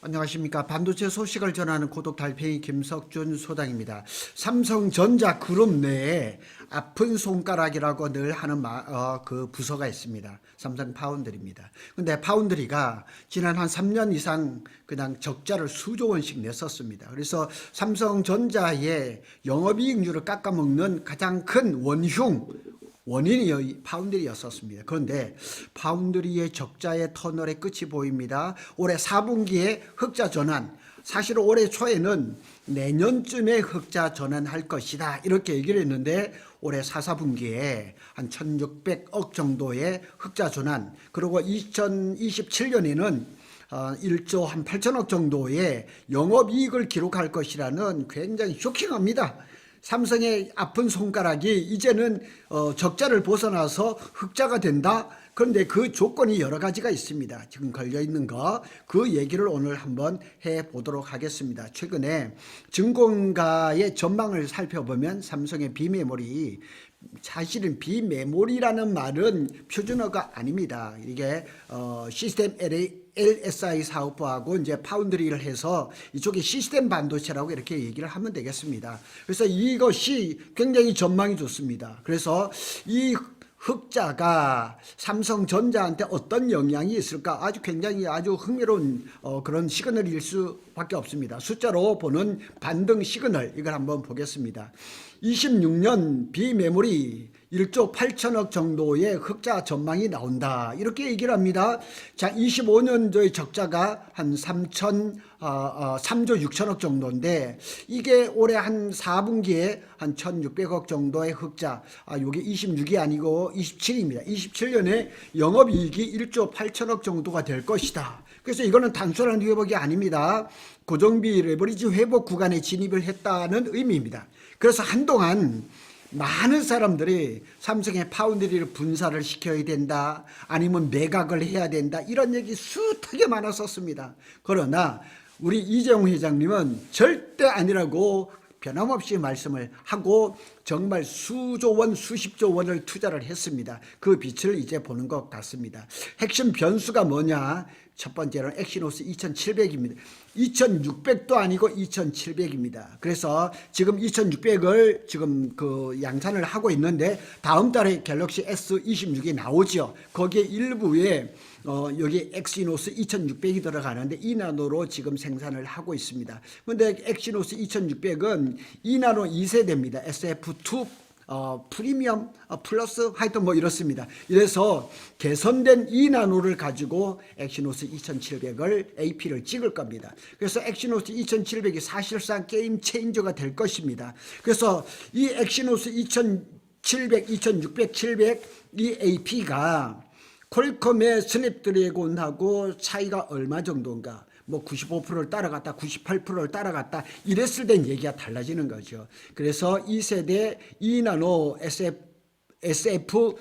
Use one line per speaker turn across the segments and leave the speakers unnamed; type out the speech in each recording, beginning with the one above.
안녕하십니까. 반도체 소식을 전하는 고독 달팽이 김석준 소장입니다. 삼성전자 그룹 내에 아픈 손가락이라고 늘 하는 그 부서가 있습니다. 삼성 파운드리입니다. 근데 파운드리가 지난 한 3년 이상 그냥 적자를 수조 원씩 냈었습니다. 그래서 삼성전자의 영업이익률을 깎아먹는 가장 큰 원인이 파운드리였었습니다. 그런데 파운드리의 적자의 터널의 끝이 보입니다. 올해 4분기에 흑자 전환, 사실 올해 초에는 내년쯤에 흑자 전환할 것이다 이렇게 얘기를 했는데 올해 4분기에 한 1600억 정도의 흑자 전환, 그리고 2027년에는 1조 한 8천억 정도의 영업이익을 기록할 것이라는 굉장히 쇼킹합니다. 삼성의 아픈 손가락이 이제는 적자를 벗어나서 흑자가 된다. 그런데 그 조건이 여러 가지가 있습니다. 지금 걸려있는 그 얘기를 오늘 한번 해보도록 하겠습니다. 최근에 증권가의 전망을 살펴보면 삼성의 비메모리, 사실은 비메모리라는 말은 표준어가 아닙니다. 이게 시스템 LSI 사업부하고 이제 파운드리를 해서 이쪽에 시스템 반도체라고 이렇게 얘기를 하면 되겠습니다. 그래서 이것이 굉장히 전망이 좋습니다. 그래서 이 흑자가 삼성전자한테 어떤 영향이 있을까 굉장히 아주 흥미로운 그런 시그널일 수밖에 없습니다. 숫자로 보는 반등 시그널, 이걸 한번 보겠습니다. 26년 비메모리 1조 8천억 정도의 흑자 전망이 나온다 이렇게 얘기를 합니다. 자, 25년도의 적자가 한 3조 6천억 정도인데 이게 올해 한 4분기에 한 1,600억 정도의 흑자, 이게 26이 아니고 27입니다. 27년에 영업이익이 1조 8천억 정도가 될 것이다. 그래서 이거는 단순한 회복이 아닙니다. 고정비 레버리지 회복 구간에 진입을 했다는 의미입니다. 그래서 한동안 많은 사람들이 삼성의 파운드리를 분사를 시켜야 된다, 아니면 매각을 해야 된다, 이런 얘기 숱하게 많았었습니다. 그러나 우리 이재용 회장님은 절대 아니라고 변함없이 말씀을 하고 정말 수조 원, 수십조 원을 투자를 했습니다. 그 빛을 이제 보는 것 같습니다. 핵심 변수가 뭐냐? 첫 번째는 엑시노스 2700입니다. 2600도 아니고 2700입니다. 그래서 지금 2600을 지금 그 양산을 하고 있는데 다음 달에 갤럭시 S26이 나오죠. 거기에 일부에 여기 엑시노스 2600이 들어가는데 2나노로 지금 생산을 하고 있습니다. 그런데 엑시노스 2600은 2나노 2세대입니다. SF2 프리미엄 플러스 하여튼 뭐 이렇습니다. 이래서 개선된 2나노를 가지고 엑시노스 2700을 AP를 찍을 겁니다. 그래서 엑시노스 2700이 사실상 게임 체인저가 될 것입니다. 그래서 이 엑시노스 2700, 2600, 700 이 AP가 퀄컴의 스냅드래곤하고 차이가 얼마 정도인가? 뭐 95%를 따라갔다, 98%를 따라갔다, 이랬을 땐 얘기가 달라지는 거죠. 그래서 2세대 2나노 SF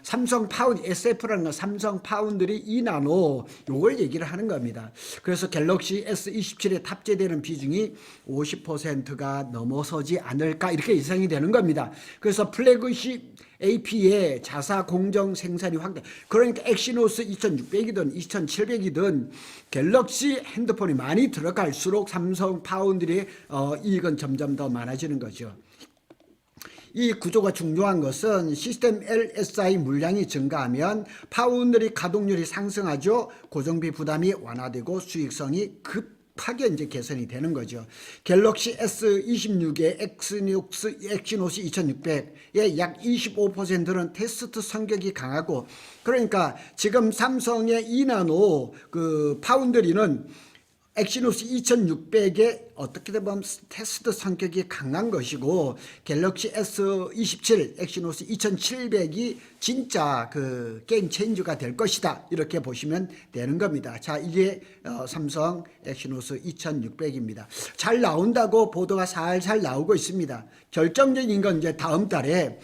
삼성 파운드, SF라는 건 삼성 파운드리 2나노, 요걸 얘기를 하는 겁니다. 그래서 갤럭시 S27에 탑재되는 비중이 50%가 넘어서지 않을까 이렇게 예상이 되는 겁니다. 그래서 플래그십 AP의 자사 공정 생산이 확대. 그러니까 엑시노스 2600이든 2700이든 갤럭시 핸드폰이 많이 들어갈수록 삼성 파운드리의 이익은 점점 더 많아지는 거죠. 이 구조가 중요한 것은 시스템 LSI 물량이 증가하면 파운드리 가동률이 상승하죠. 고정비 부담이 완화되고 수익성이 급하게 이제 개선이 되는 거죠. 갤럭시 S26의 엑시노스 2600의 약 25%는 테스트 성격이 강하고, 그러니까 지금 삼성의 2나노 그 파운드리는 엑시노스 2600에 어떻게 보면 테스트 성격이 강한 것이고, 갤럭시 S27, 엑시노스 2700이 진짜 그 게임 체인저가 될 것이다 이렇게 보시면 되는 겁니다. 자, 이게 삼성 엑시노스 2600입니다. 잘 나온다고 보도가 살살 나오고 있습니다. 결정적인 건 이제 다음 달에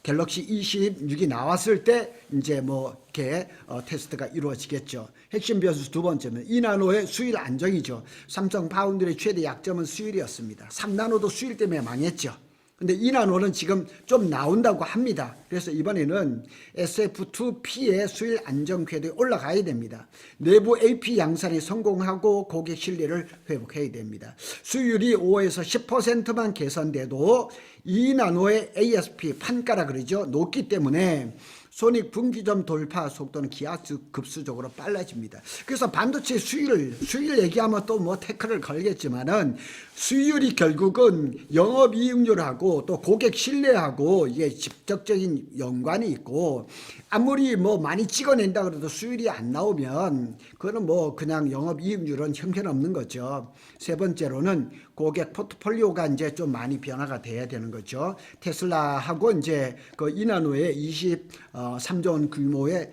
갤럭시 26이 나왔을 때 이제 뭐 이렇게 테스트가 이루어지겠죠. 핵심 변수 두 번째는 2나노의 수율 안정이죠. 삼성 파운드의 최대 약점은 수율이었습니다. 3나노도 수율 때문에 망했죠. 근데 2나노는 지금 좀 나온다고 합니다. 그래서 이번에는 SF2P의 수율 안정 궤도에 올라가야 됩니다. 내부 AP 양산이 성공하고 고객 신뢰를 회복해야 됩니다. 수율이 5에서 10%만 개선돼도 2나노의 ASP 판가라 그러죠. 높기 때문에 손익 분기점 돌파 속도는 기하급수적으로 빨라집니다. 그래서 반도체 수율 얘기하면 또 뭐 태클을 걸겠지만은 수율이 결국은 영업이익률하고 또 고객 신뢰하고 이게 직접적인 연관이 있고, 아무리 뭐 많이 찍어낸다 그래도 수율이 안 나오면 그거는 뭐 그냥 영업이익률은 형편없는 거죠. 세 번째로는 고객 포트폴리오가 이제 좀 많이 변화가 돼야 되는 거죠. 테슬라하고 이제 그 이나노의 23조 원 규모의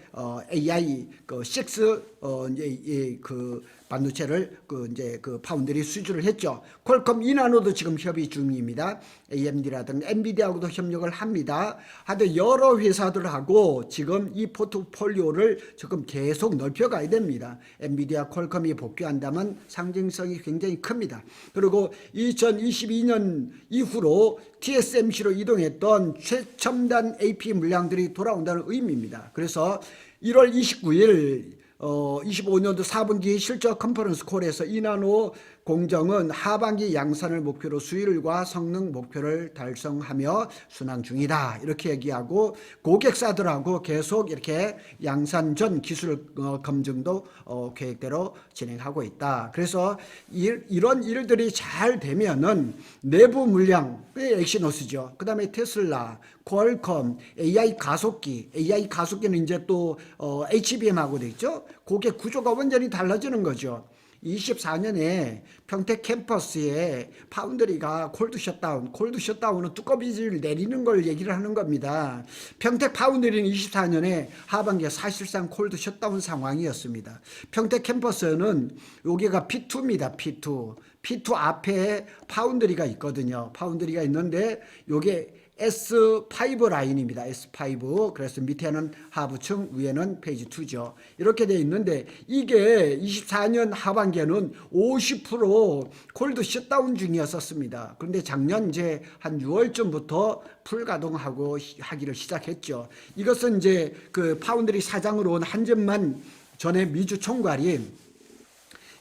AI 그 6 이제 그 반도체를 이제 그 파운드리 수주를 했죠. 퀄컴 이나노도 지금 협의 중입니다. AMD라든가 엔비디아하고도 협력을 합니다. 하여튼 여러 회사들하고 지금 이 포트폴리오를 지금 계속 넓혀가야 됩니다. 엔비디아, 퀄컴이 복귀한다면 상징성이 굉장히 큽니다. 그리고 2022년 이후로 TSMC로 이동했던 최첨단 AP 물량들이 돌아온다는 의미입니다. 그래서 1월 29일 25년도 4분기 실적 컨퍼런스 콜에서 이나노 공정은 하반기 양산을 목표로 수율과 성능 목표를 달성하며 순항 중이다, 이렇게 얘기하고 고객사들하고 계속 이렇게 양산 전 기술 검증도 계획대로 진행하고 있다. 그래서 이런 일들이 잘 되면은 내부 물량의 엑시노스죠. 그 다음에 테슬라, 퀄컴, AI 가속기는 이제 또 HBM하고 되죠. 고객 구조가 완전히 달라지는 거죠. 24년에 평택 캠퍼스에 파운드리가 콜드 셧다운은 뚜껑비를 내리는 걸 얘기를 하는 겁니다. 평택 파운드리는 24년에 하반기에 사실상 콜드 셧다운 상황이었습니다. 평택 캠퍼스는 여기가 P2입니다. P2 앞에 파운드리가 있거든요. 파운드리가 있는데 요게 S5 라인입니다. S5. 그래서 밑에는 하부층, 위에는 페이지 2죠. 이렇게 돼 있는데 이게 24년 하반기에는 50% 콜드 셧다운 중이었었습니다. 그런데 작년 이제 한 6월쯤부터 풀가동하고 하기를 시작했죠. 이것은 이제 그 파운드리 사장으로 온 한전만 전에 미주 총괄이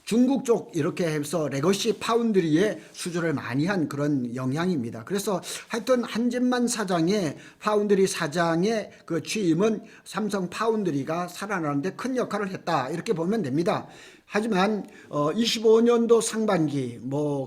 중국 쪽 이렇게 해서 레거시 파운드리에 수주를 많이 한 그런 영향입니다. 그래서 하여튼 한진만 사장의 파운드리 사장의 그 취임은 삼성 파운드리가 살아나는데 큰 역할을 했다, 이렇게 보면 됩니다. 하지만 25년도 상반기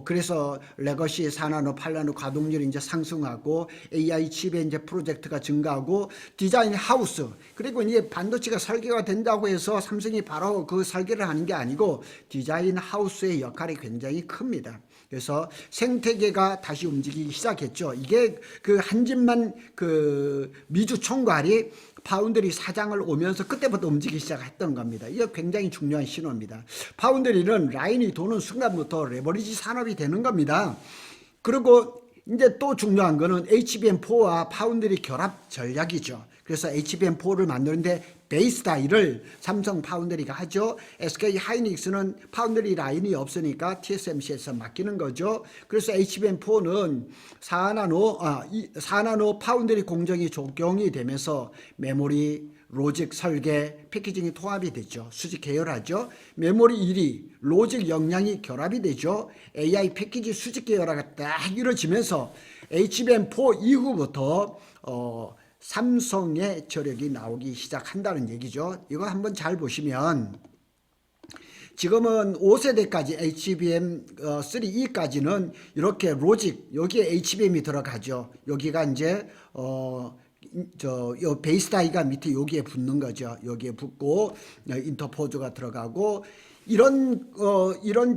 그래서 레거시 4나노, 8나노 가동률이 이제 상승하고 AI 칩의 이제 프로젝트가 증가하고 디자인 하우스, 그리고 이제 반도체가 설계가 된다고 해서 삼성이 바로 그 설계를 하는 게 아니고 디자인 하우스의 역할이 굉장히 큽니다. 그래서 생태계가 다시 움직이기 시작했죠. 이게 그 한진만 그 미주 총괄이 파운드리 사장을 오면서 그때부터 움직이기 시작했던 겁니다. 이거 굉장히 중요한 신호입니다. 파운드리는 라인이 도는 순간부터 레버리지 산업이 되는 겁니다. 그리고 이제 또 중요한 거는 HBM4와 파운드리 결합 전략이죠. 그래서 HBM4를 만드는데 베이스 다이를 삼성 파운드리가 하죠. SK 하이닉스는 파운드리 라인이 없으니까 TSMC에서 맡기는 거죠. 그래서 HBM4는 4나노 파운드리 공정이 적용이 되면서 메모리, 로직 설계, 패키징이 통합이 되죠. 수직 계열하죠. 메모리 1위, 로직 역량이 결합이 되죠. AI 패키지 수직 계열화가 딱 이루어지면서 HBM4 이후부터 삼성의 저력이 나오기 시작한다는 얘기죠. 이거 한번 잘 보시면 지금은 5세대까지 HBM3E까지는 이렇게 로직, 여기에 HBM이 들어가죠. 여기가 이제 요 베이스 다이가 밑에 여기에 붙는 거죠. 여기에 붙고 인터포즈가 들어가고 이런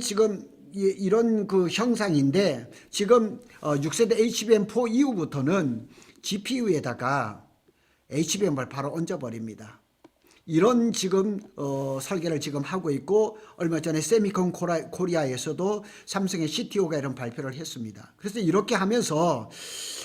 지금 이런 그 형상인데 지금 6세대 HBM4 이후부터는 GPU에다가 HBM을 바로 얹어버립니다. 이런 지금 설계를 지금 하고 있고, 얼마 전에 세미콘 코리아에서도 삼성의 CTO가 이런 발표를 했습니다. 그래서 이렇게 하면서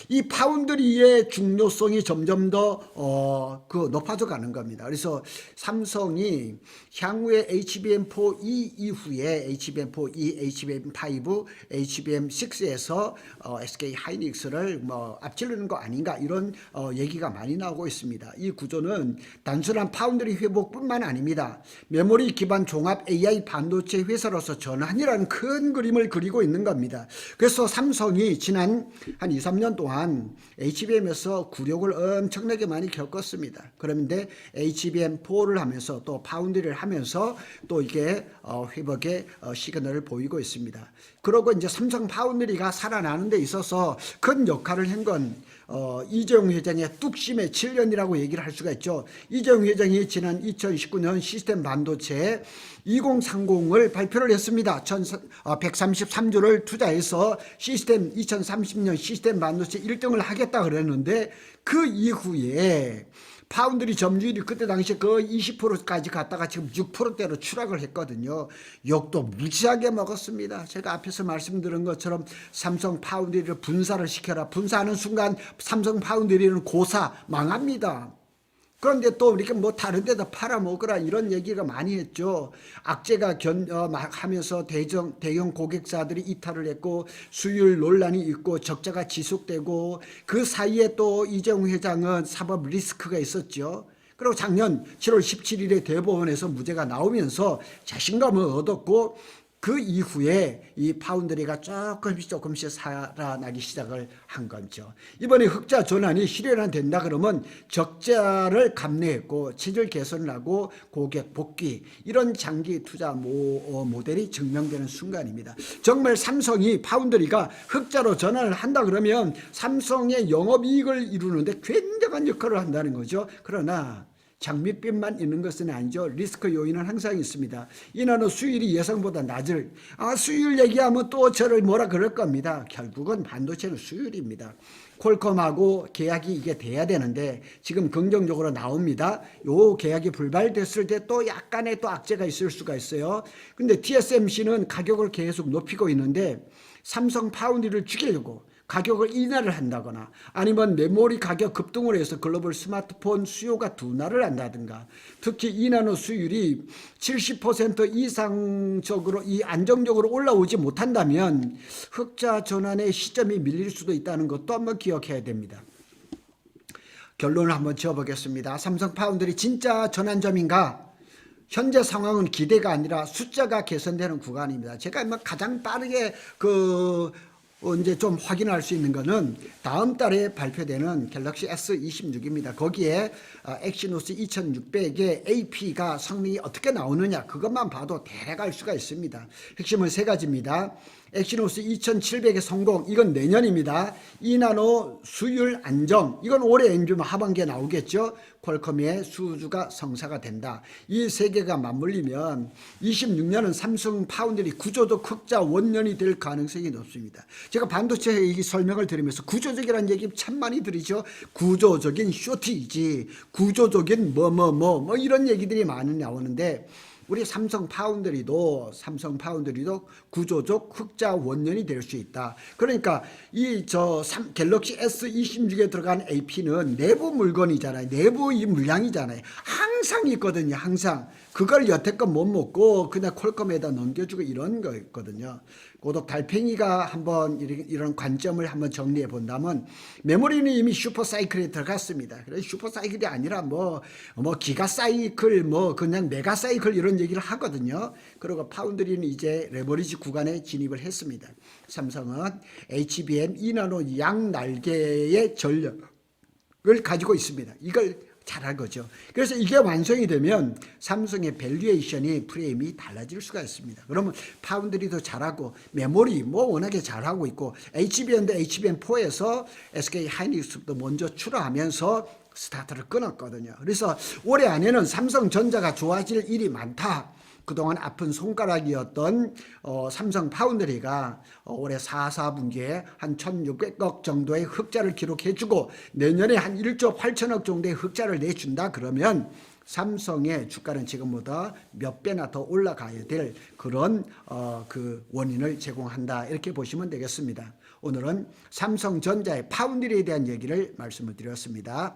이 파운드리의 중요성이 점점 더 높아져 가는 겁니다. 그래서 삼성이 향후에 HBM4E 이후에 HBM4E, HBM5, HBM6에서 SK 하이닉스를 앞지르는 거 아닌가, 이런 얘기가 많이 나오고 있습니다. 이 구조는 단순한 파운드리 회복뿐만 아닙니다. 메모리 기반 종합 AI 반도체 회사로서 전환이라는 큰 그림을 그리고 있는 겁니다. 그래서 삼성이 지난 한 2, 3년 동안 HBM에서 굴욕을 엄청나게 많이 겪었습니다. 그런데 HBM4를 하면서 또 파운드리를 하면서 또 이게 회복의 시그널을 보이고 있습니다. 그러고 이제 삼성 파운드리가 살아나는 데 있어서 큰 역할을 한 건 이재용 회장의 뚝심의 7년이라고 얘기를 할 수가 있죠. 이재용 회장이 지난 2019년 시스템 반도체 2030을 발표를 했습니다. 133조를 투자해서 시스템 2030년 시스템 반도체 1등을 하겠다 그랬는데, 그 이후에 파운드리 점유율이 그때 당시에 거의 20%까지 갔다가 지금 6%대로 추락을 했거든요. 욕도 무지하게 먹었습니다. 제가 앞에서 말씀드린 것처럼 삼성 파운드리를 분사를 시켜라. 분사하는 순간 삼성 파운드리는 고사 망합니다. 그런데 또 이렇게 다른 데다 팔아먹으라, 이런 얘기가 많이 했죠. 악재가 하면서 대형 고객사들이 이탈을 했고, 수율 논란이 있고, 적자가 지속되고, 그 사이에 또 이재용 회장은 사법 리스크가 있었죠. 그리고 작년 7월 17일에 대법원에서 무죄가 나오면서 자신감을 얻었고, 그 이후에 이 파운드리가 조금씩 살아나기 시작을 한 거죠. 이번에 흑자 전환이 실현된다 그러면 적자를 감내했고 체질 개선을 하고 고객 복귀, 이런 장기 투자 모델이 증명되는 순간입니다. 정말 삼성이 파운드리가 흑자로 전환을 한다 그러면 삼성의 영업이익을 이루는데 굉장한 역할을 한다는 거죠. 그러나 장밋빛만 있는 것은 아니죠. 리스크 요인은 항상 있습니다. 이나노 수율이 예상보다 낮을, 수율 얘기하면 또 저를 뭐라 그럴 겁니다. 결국은 반도체는 수율입니다. 퀄컴하고 계약이 이게 돼야 되는데 지금 긍정적으로 나옵니다. 요 계약이 불발됐을 때 또 약간의 또 악재가 있을 수가 있어요. 근데 TSMC는 가격을 계속 높이고 있는데 삼성 파운드리를 죽이려고 가격을 인하를 한다거나, 아니면 메모리 가격 급등을 해서 글로벌 스마트폰 수요가 둔화를 한다든가, 특히 이나노 수율이 70% 이상적으로 안정적으로 올라오지 못한다면 흑자 전환의 시점이 밀릴 수도 있다는 것도 한번 기억해야 됩니다. 결론을 한번 지어보겠습니다. 삼성 파운드리 진짜 전환점인가? 현재 상황은 기대가 아니라 숫자가 개선되는 구간입니다. 제가 가장 빠르게 이제 좀 확인할 수 있는 거는 다음 달에 발표되는 갤럭시 S26입니다. 거기에 엑시노스 2600의 AP가 성능이 어떻게 나오느냐, 그것만 봐도 대략 알 수가 있습니다. 핵심은 세 가지입니다. 엑시노스 2700의 성공, 이건 내년입니다. 이나노 수율 안정, 이건 올해 엔주면 하반기에 나오겠죠. 퀄컴의 수주가 성사가 된다. 이 세 개가 맞물리면 26년은 삼성 파운드리 구조적 흑자 원년이 될 가능성이 높습니다. 제가 반도체 얘기 설명을 드리면서 구조적이라는 얘기 참 많이 드리죠. 구조적인 쇼티지, 구조적인 이런 얘기들이 많이 나오는데, 우리 삼성 파운드리도 구조적 흑자 원년이 될 수 있다. 그러니까 갤럭시 S26에 들어간 AP는 내부 물건이잖아요. 내부 이 물량이잖아요. 항상 있거든요. 항상. 그걸 여태껏 못 먹고 그냥 퀄컴에다 넘겨주고 이런 거였거든요. 고독 달팽이가 한번 이런 관점을 한번 정리해 본다면, 메모리는 이미 슈퍼 사이클에 들어갔습니다. 그래서 슈퍼 사이클이 아니라 기가 사이클, 그냥 메가 사이클 이런 얘기를 하거든요. 그리고 파운드리는 이제 레버리지 구간에 진입을 했습니다. 삼성은 HBM 이나노 양날개의 전력을 가지고 있습니다. 이걸 잘할 거죠. 그래서 이게 완성이 되면 삼성의 밸류에이션이 프레임이 달라질 수가 있습니다. 그러면 파운드리도 잘하고 메모리 워낙에 잘하고 있고, HBM도 HBM4에서 SK 하이닉스도 먼저 출하하면서 스타트를 끊었거든요. 그래서 올해 안에는 삼성전자가 좋아질 일이 많다. 그동안 아픈 손가락이었던 삼성 파운드리가 올해 4분기에 한 1,600억 정도의 흑자를 기록해주고 내년에 한 1조 8천억 정도의 흑자를 내준다 그러면 삼성의 주가는 지금보다 몇 배나 더 올라가야 될 그런 그 원인을 제공한다, 이렇게 보시면 되겠습니다. 오늘은 삼성전자의 파운드리에 대한 얘기를 말씀을 드렸습니다.